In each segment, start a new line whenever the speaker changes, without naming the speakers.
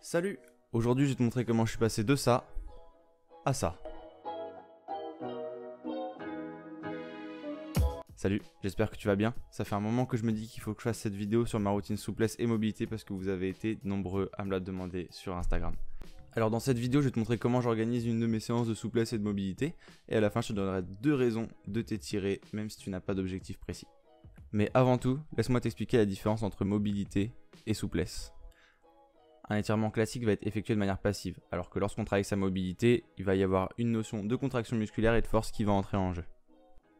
Salut! Aujourd'hui je vais te montrer comment je suis passé de ça à ça. Salut, j'espère que tu vas bien. Ça fait un moment que je me dis qu'il faut que je fasse cette vidéo sur ma routine souplesse et mobilité parce que vous avez été nombreux à me la demander sur Instagram. Alors dans cette vidéo je vais te montrer comment j'organise une de mes séances de souplesse et de mobilité et à la fin je te donnerai 2 raisons de t'étirer même si tu n'as pas d'objectif précis. Mais avant tout, laisse-moi t'expliquer la différence entre mobilité et souplesse. Un étirement classique va être effectué de manière passive, alors que lorsqu'on travaille sa mobilité, il va y avoir une notion de contraction musculaire et de force qui va entrer en jeu.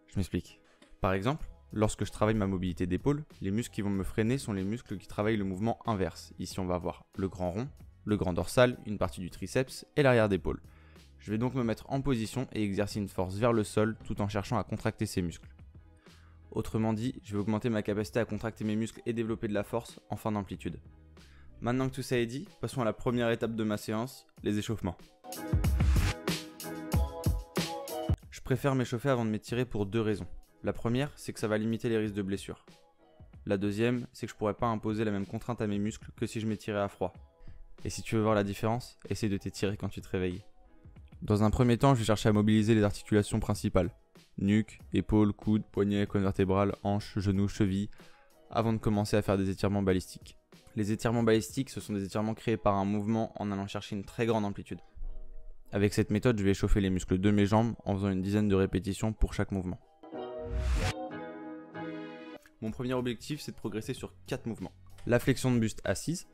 Je m'explique. Par exemple, lorsque je travaille ma mobilité d'épaule, les muscles qui vont me freiner sont les muscles qui travaillent le mouvement inverse. Ici on va avoir le grand rond, le grand dorsal, une partie du triceps et l'arrière d'épaule. Je vais donc me mettre en position et exercer une force vers le sol tout en cherchant à contracter ces muscles. Autrement dit, je vais augmenter ma capacité à contracter mes muscles et développer de la force en fin d'amplitude. Maintenant que tout ça est dit, passons à la première étape de ma séance, les échauffements. Je préfère m'échauffer avant de m'étirer pour 2 raisons. La première, c'est que ça va limiter les risques de blessure. La deuxième, c'est que je pourrais pas imposer la même contrainte à mes muscles que si je m'étirais à froid. Et si tu veux voir la différence, essaye de t'étirer quand tu te réveilles. Dans un premier temps, je vais chercher à mobiliser les articulations principales. Nuque, épaules, coudes, poignets, colonne vertébrale, hanches, genoux, chevilles, avant de commencer à faire des étirements balistiques. Les étirements balistiques, ce sont des étirements créés par un mouvement en allant chercher une très grande amplitude. Avec cette méthode, je vais échauffer les muscles de mes jambes en faisant une dizaine de répétitions pour chaque mouvement. Mon premier objectif, c'est de progresser sur 4 mouvements. La flexion de buste assise.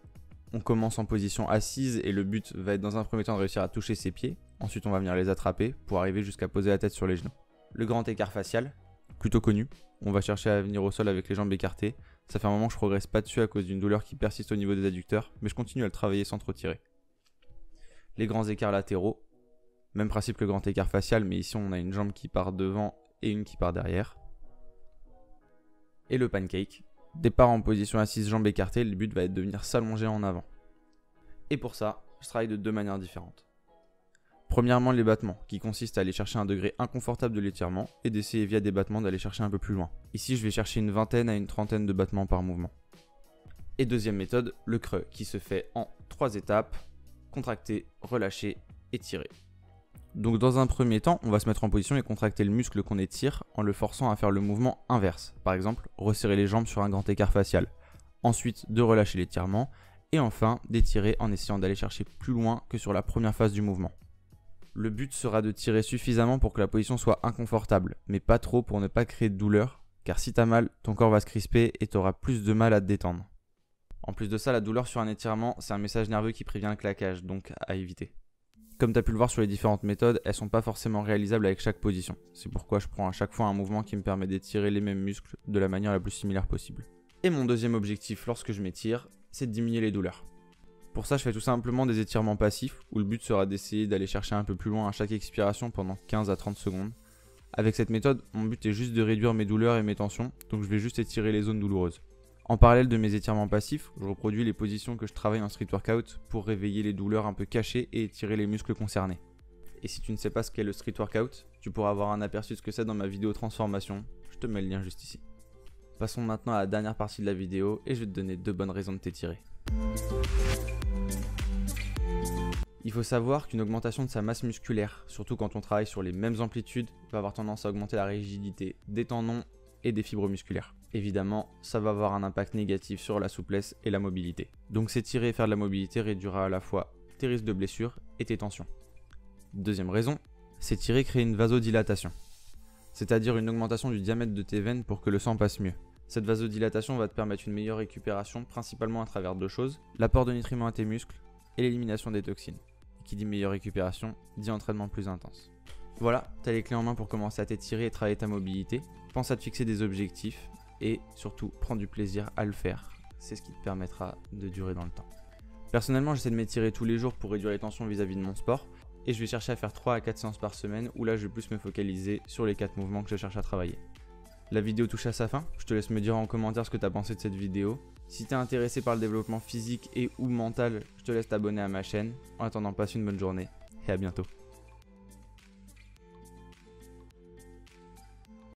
On commence en position assise et le but va être dans un premier temps de réussir à toucher ses pieds. Ensuite, on va venir les attraper pour arriver jusqu'à poser la tête sur les genoux. Le grand écart facial, plutôt connu. On va chercher à venir au sol avec les jambes écartées. Ça fait un moment que je progresse pas dessus à cause d'une douleur qui persiste au niveau des adducteurs, mais je continue à le travailler sans trop tirer. Les grands écarts latéraux, même principe que le grand écart facial, mais ici on a une jambe qui part devant et une qui part derrière. Et le pancake, départ en position assise, jambes écartées, le but va être de venir s'allonger en avant. Et pour ça, je travaille de 2 manières différentes. Premièrement, les battements, qui consistent à aller chercher un degré inconfortable de l'étirement et d'essayer via des battements d'aller chercher un peu plus loin. Ici, je vais chercher une vingtaine à une trentaine de battements par mouvement. Et deuxième méthode, le creux, qui se fait en 3 étapes, contracter, relâcher, étirer. Donc dans un premier temps, on va se mettre en position et contracter le muscle qu'on étire en le forçant à faire le mouvement inverse. Par exemple, resserrer les jambes sur un grand écart facial. Ensuite, de relâcher l'étirement. Et enfin, d'étirer en essayant d'aller chercher plus loin que sur la première phase du mouvement. Le but sera de tirer suffisamment pour que la position soit inconfortable, mais pas trop pour ne pas créer de douleur, car si t'as mal, ton corps va se crisper et t'auras plus de mal à te détendre. En plus de ça, la douleur sur un étirement, c'est un message nerveux qui prévient le claquage, donc à éviter. Comme tu as pu le voir sur les différentes méthodes, elles sont pas forcément réalisables avec chaque position. C'est pourquoi je prends à chaque fois un mouvement qui me permet d'étirer les mêmes muscles de la manière la plus similaire possible. Et mon deuxième objectif lorsque je m'étire, c'est de diminuer les douleurs. Pour ça, je fais tout simplement des étirements passifs où le but sera d'essayer d'aller chercher un peu plus loin à chaque expiration pendant 15 à 30 secondes. Avec cette méthode, mon but est juste de réduire mes douleurs et mes tensions, donc je vais juste étirer les zones douloureuses. En parallèle de mes étirements passifs, je reproduis les positions que je travaille en street workout pour réveiller les douleurs un peu cachées et étirer les muscles concernés. Et si tu ne sais pas ce qu'est le street workout, tu pourras avoir un aperçu de ce que c'est dans ma vidéo transformation, je te mets le lien juste ici. Passons maintenant à la dernière partie de la vidéo et je vais te donner 2 bonnes raisons de t'étirer. Il faut savoir qu'une augmentation de sa masse musculaire, surtout quand on travaille sur les mêmes amplitudes, va avoir tendance à augmenter la rigidité des tendons et des fibres musculaires. Évidemment, ça va avoir un impact négatif sur la souplesse et la mobilité. Donc s'étirer et faire de la mobilité réduira à la fois tes risques de blessure et tes tensions. Deuxième raison, s'étirer crée une vasodilatation, c'est-à-dire une augmentation du diamètre de tes veines pour que le sang passe mieux. Cette vasodilatation va te permettre une meilleure récupération, principalement à travers 2 choses, l'apport de nutriments à tes muscles et l'élimination des toxines. Qui dit meilleure récupération, dit entraînement plus intense. Voilà, tu as les clés en main pour commencer à t'étirer et travailler ta mobilité. Pense à te fixer des objectifs et surtout prends du plaisir à le faire. C'est ce qui te permettra de durer dans le temps. Personnellement, j'essaie de m'étirer tous les jours pour réduire les tensions vis-à-vis de mon sport et je vais chercher à faire 3 à 4 séances par semaine où là je vais plus me focaliser sur les 4 mouvements que je cherche à travailler. La vidéo touche à sa fin, je te laisse me dire en commentaire ce que tu as pensé de cette vidéo. Si tu es intéressé par le développement physique et ou mental, je te laisse t'abonner à ma chaîne. En attendant, passe une bonne journée et à bientôt.